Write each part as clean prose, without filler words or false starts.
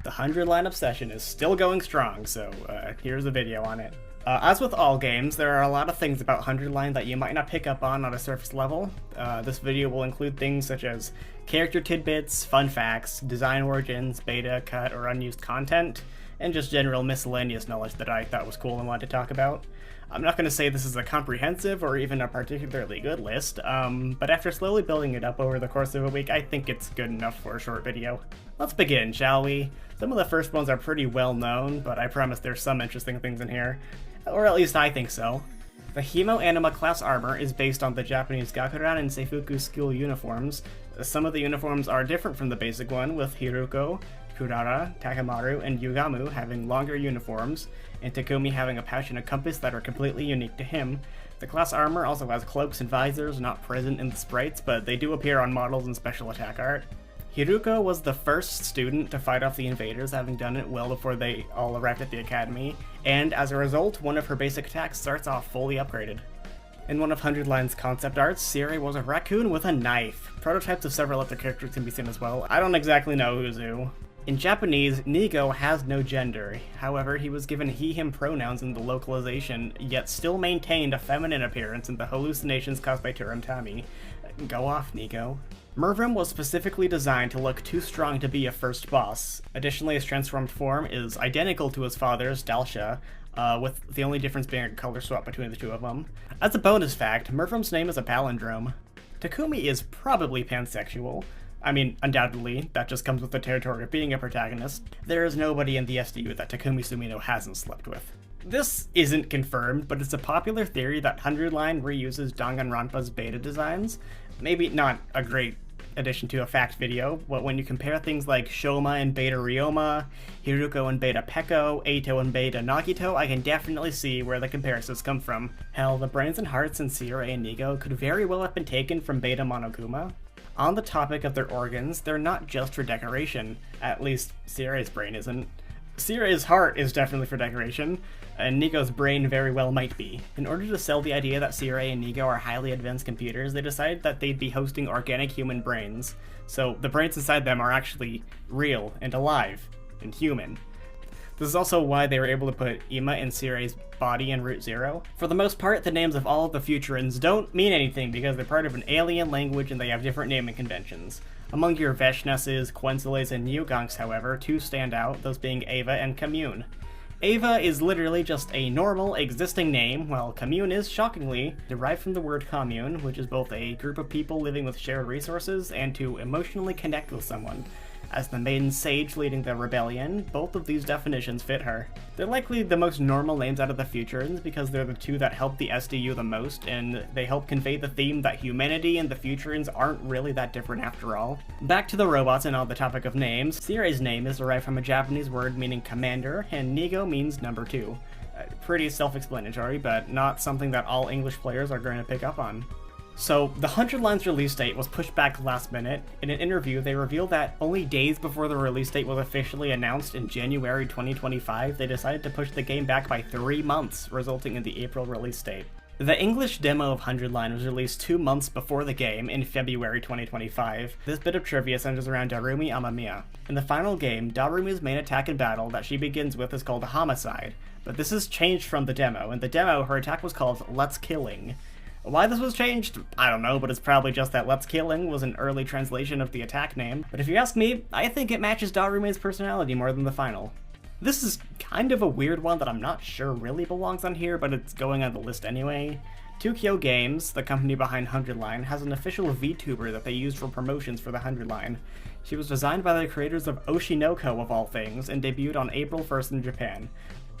the 100 line obsession is still going strong, so here's a video on it. As with all games, there are a lot of things about 100 line that you might not pick up on a surface level. This video will include things such as character tidbits, fun facts, design origins, beta, cut, or unused content, and just general miscellaneous knowledge that I thought was cool and wanted to talk about. I'm not going to say this is a comprehensive or even a particularly good list, but after slowly building it up over the course of a week, I think it's good enough for a short video. Let's begin, shall we? Some of the first ones are pretty well known, but I promise there's some interesting things in here. Or at least I think so. The Himo Anima class armor is based on the Japanese Gakuran and Seifuku school uniforms. Some of the uniforms are different from the basic one, with Hiruko, Kurara, Takamaru, and Yugamu having longer uniforms, and Takumi having a pouch and a compass that are completely unique to him. The class armor also has cloaks and visors not present in the sprites, but they do appear on models and special attack art. Hiruko was the first student to fight off the invaders, having done it well before they all arrived at the academy, and as a result, one of her basic attacks starts off fully upgraded. In one of 100 Line's concept arts, Siri was a raccoon with a knife. Prototypes of several other characters can be seen as well. I don't exactly know who's who. In Japanese, Nigo has no gender. However, he was given he/him pronouns in the localization, yet still maintained a feminine appearance in the hallucinations caused by Turantami. Go off, Nigo. Mervrim was specifically designed to look too strong to be a first boss. Additionally, his transformed form is identical to his father's, Dalsha, with the only difference being a color swap between the two of them. As a bonus fact, Mervrim's name is a palindrome. Takumi is probably pansexual. I mean, undoubtedly, that just comes with the territory of being a protagonist. There is nobody in the SDU that Takumi Sumino hasn't slept with. This isn't confirmed, but it's a popular theory that 100 Line reuses Danganronpa's beta designs. Maybe not a great addition to a fact video, but when you compare things like Shoma and Beta Ryoma, Hiruko and Beta Peko, Eito and Beta Nagito, I can definitely see where the comparisons come from. Hell, the brains and hearts in Siri and Nigo could very well have been taken from Beta Monokuma. On the topic of their organs, they're not just for decoration, at least Siri's brain isn't. Siri's heart is definitely for decoration, and Nigo's brain very well might be. In order to sell the idea that Siri and Nigo are highly advanced computers, they decided that they'd be hosting organic human brains, so the brains inside them are actually real and alive and human. This is also why they were able to put Ima in Siri's body in Route Zero. For the most part, the names of all of the Futurans don't mean anything because they're part of an alien language and they have different naming conventions. Among your Veshnesses, Quenzeles, and Yugonks, however, two stand out, those being Ava and Commune. Ava is literally just a normal, existing name, while Commune is, shockingly, derived from the word commune, which is both a group of people living with shared resources and to emotionally connect with someone. As the maiden sage leading the rebellion, both of these definitions fit her. They're likely the most normal names out of the Futurans because they're the two that help the SDU the most, and they help convey the theme that humanity and the Futurans aren't really that different after all. Back to the robots and on the topic of names, Siri's name is derived from a Japanese word meaning commander, and Nigo means number 2. Pretty self-explanatory, but not something that all English players are going to pick up on. So, the 100 Line's release date was pushed back last minute. In an interview, they revealed that only days before the release date was officially announced in January 2025, they decided to push the game back by 3 months, resulting in the April release date. The English demo of 100 Line was released 2 months before the game, in February 2025. This bit of trivia centers around Darumi Amamiya. In the final game, Darumi's main attack in battle that she begins with is called Homicide, but this is changed from the demo. In the demo, her attack was called Let's Killing. Why this was changed? I don't know, but it's probably just that Let's Killing was an early translation of the attack name. But if you ask me, I think it matches Darumi's personality more than the final. This is kind of a weird one that I'm not sure really belongs on here, but it's going on the list anyway. 2Kyo Games, the company behind 100 Line, has an official VTuber that they used for promotions for the 100 Line. She was designed by the creators of Oshinoko of all things, and debuted on April 1st in Japan.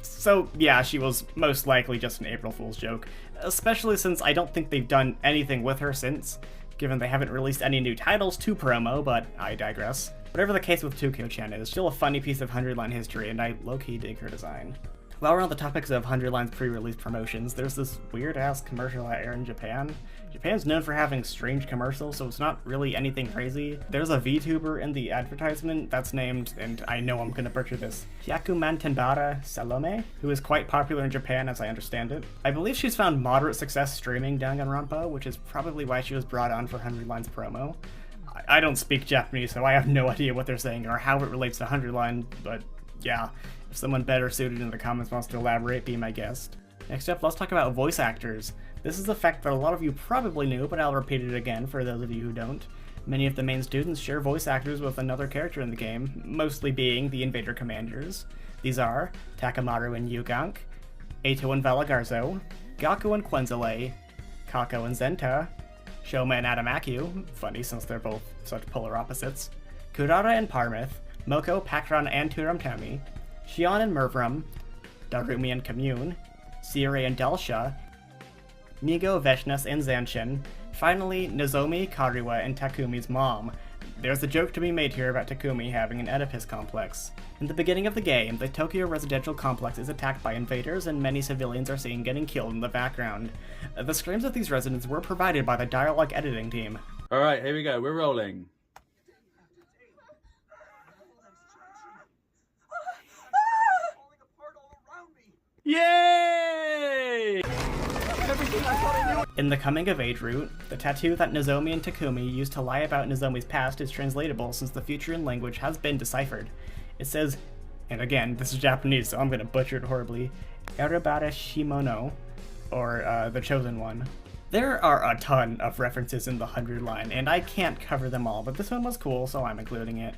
So yeah, she was most likely just an April Fool's joke, especially since I don't think they've done anything with her since, given they haven't released any new titles to promo, but I digress. Whatever the case with 2Kyo-chan is, still a funny piece of 100 Line history, and I low-key dig her design. While we're on the topics of 100 Line's pre-release promotions, there's this weird-ass commercial that aired in Japan. Japan's known for having strange commercials, so it's not really anything crazy. There's a VTuber in the advertisement that's named, and I know I'm gonna butcher this, Hyakuman Tenbara Salome, who is quite popular in Japan as I understand it. I believe she's found moderate success streaming Danganronpa, which is probably why she was brought on for 100 Line's promo. I don't speak Japanese, so I have no idea what they're saying or how it relates to 100 line, but yeah, if someone better suited in the comments wants to elaborate, be my guest. Next up, let's talk about voice actors. This is a fact that a lot of you probably knew, but I'll repeat it again for those of you who don't. Many of the main students share voice actors with another character in the game, mostly being the Invader Commanders. These are Takamaru and Yugank, Eito and Valagarzo, Gaku and Quenzile, Kako and Zenta, Shoma and Adamakyu, funny since they're both such polar opposites, Kurara and Parmith, Moko, Pakran and Turamtami, Shion and Mervram, Darumi and Commune, Sire and Delsha, Migo, Veshnas, and Zanshin. Finally, Nozomi, Kariwa, and Takumi's mom. There's a joke to be made here about Takumi having an Oedipus complex. In the beginning of the game, the Tokyo residential complex is attacked by invaders and many civilians are seen getting killed in the background. The screams of these residents were provided by the dialogue editing team. Alright, here we go, we're rolling. Yay! In the coming-of-age route, the tattoo that Nozomi and Takumi used to lie about Nozomi's past is translatable since the future in language has been deciphered. It says, and again, this is Japanese, so I'm going to butcher it horribly, Eribara Shimono, or the Chosen One. There are a ton of references in the 100 line, and I can't cover them all, but this one was cool, so I'm including it.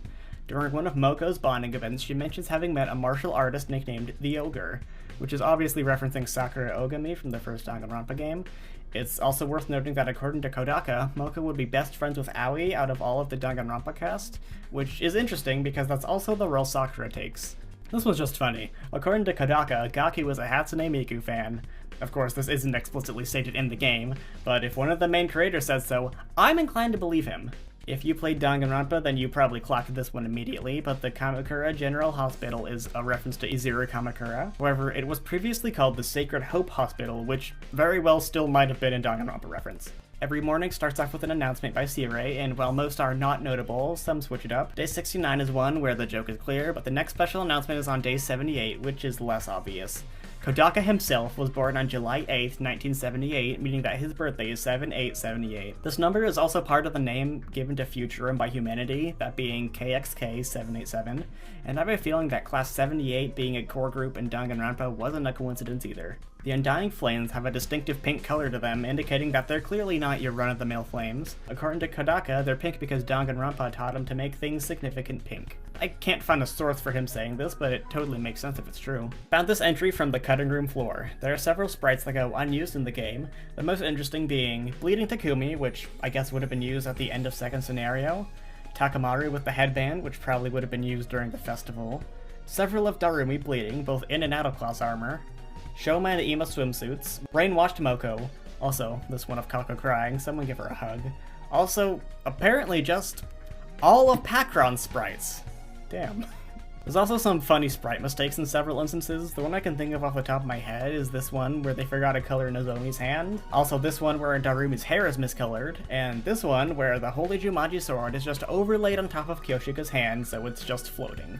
During one of Moko's bonding events, she mentions having met a martial artist nicknamed the Ogre, which is obviously referencing Sakura Ogami from the first Danganronpa game. It's also worth noting that according to Kodaka, Moko would be best friends with Aoi out of all of the Danganronpa cast, which is interesting because that's also the role Sakura takes. This was just funny. According to Kodaka, Gaki was a Hatsune Miku fan. Of course, this isn't explicitly stated in the game, but if one of the main creators says so, I'm inclined to believe him. If you played Danganronpa, then you probably clocked this one immediately, but the Kamakura General Hospital is a reference to Izuru Kamakura. However, it was previously called the Sacred Hope Hospital, which very well still might have been a Danganronpa reference. Every morning starts off with an announcement by Sire, and while most are not notable, some switch it up. Day 69 is one where the joke is clear, but the next special announcement is on day 78, which is less obvious. Kodaka himself was born on July 8th, 1978, meaning that his birthday is 7/8/78. This number is also part of the name given to Futurum by humanity, that being KXK787, and I have a feeling that Class 78 being a core group in Danganronpa wasn't a coincidence either. The Undying Flames have a distinctive pink color to them, indicating that they're clearly not your run-of-the-mill flames. According to Kodaka, they're pink because Danganronpa taught him to make things significant pink. I can't find a source for him saying this, but it totally makes sense if it's true. Found this entry from the cutting room floor. There are several sprites that go unused in the game, the most interesting being Bleeding Takumi, which I guess would have been used at the end of second scenario, Takamaru with the headband, which probably would have been used during the festival, several of Darumi bleeding, both in and out of class armor, Shoma and Ima swimsuits, Brainwashed Moko, also this one of Kako crying, someone give her a hug, also apparently just all of Pakron's sprites. Damn. There's also some funny sprite mistakes in several instances. The one I can think of off the top of my head is this one where they forgot to color Nozomi's hand, also this one where Darumi's hair is miscolored, and this one where the Holy Jumanji sword is just overlaid on top of Kyoshika's hand so it's just floating.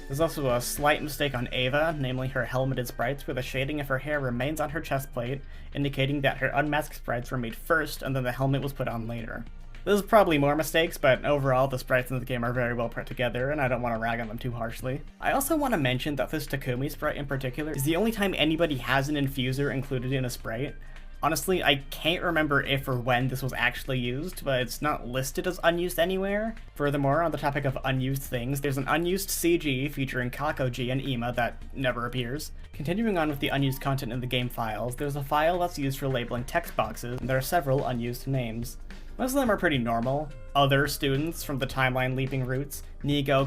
There's also a slight mistake on Ava, namely her helmeted sprites, where the shading of her hair remains on her chest plate, indicating that her unmasked sprites were made first and then the helmet was put on later. There's probably more mistakes, but overall the sprites in the game are very well put together, and I don't want to rag on them too harshly. I also want to mention that this Takumi sprite in particular is the only time anybody has an infuser included in a sprite. Honestly, I can't remember if or when this was actually used, but it's not listed as unused anywhere. Furthermore, on the topic of unused things, there's an unused CG featuring Kakoji and Ima that never appears. Continuing on with the unused content in the game files, there's a file that's used for labeling text boxes, and there are several unused names. Most of them are pretty normal. Other students from the timeline leaping routes, Nigo ?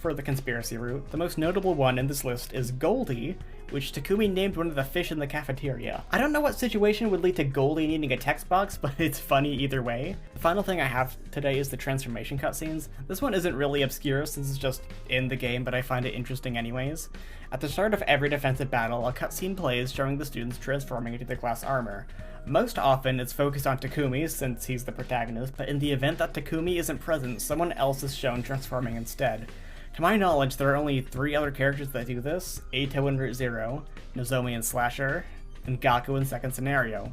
For the conspiracy route. The most notable one in this list is Goldie, which Takumi named one of the fish in the cafeteria. I don't know what situation would lead to Goldie needing a text box, but it's funny either way. The final thing I have today is the transformation cutscenes. This one isn't really obscure since it's just in the game, but I find it interesting anyways. At the start of every defensive battle, a cutscene plays showing the students transforming into their class armor. Most often, it's focused on Takumi, since he's the protagonist, but in the event that Takumi isn't present, someone else is shown transforming instead. To my knowledge, there are only 3 other characters that do this: Eito in Route Zero, Nozomi in Slasher, and Gaku in Second Scenario.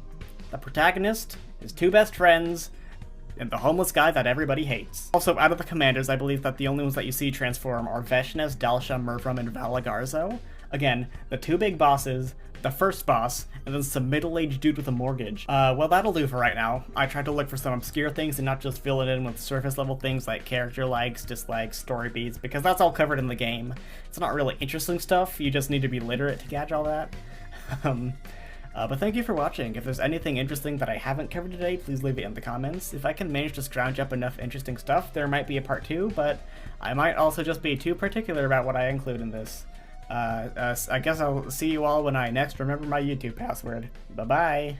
The protagonist, his 2 best friends, and the homeless guy that everybody hates. Also, out of the commanders, I believe that the only ones that you see transform are Veshnes, Dalsha, Murvram, and Valagarzo. Again, the 2 big bosses, the first boss, and then some middle-aged dude with a mortgage. Well, that'll do for right now. I tried to look for some obscure things and not just fill it in with surface-level things like character likes, dislikes, story beats, because that's all covered in the game. It's not really interesting stuff, you just need to be literate to catch all that. But thank you for watching. If there's anything interesting that I haven't covered today, please leave it in the comments. If I can manage to scrounge up enough interesting stuff, there might be a part 2, but I might also just be too particular about what I include in this. I guess I'll see you all when I next remember my YouTube password. Bye-bye!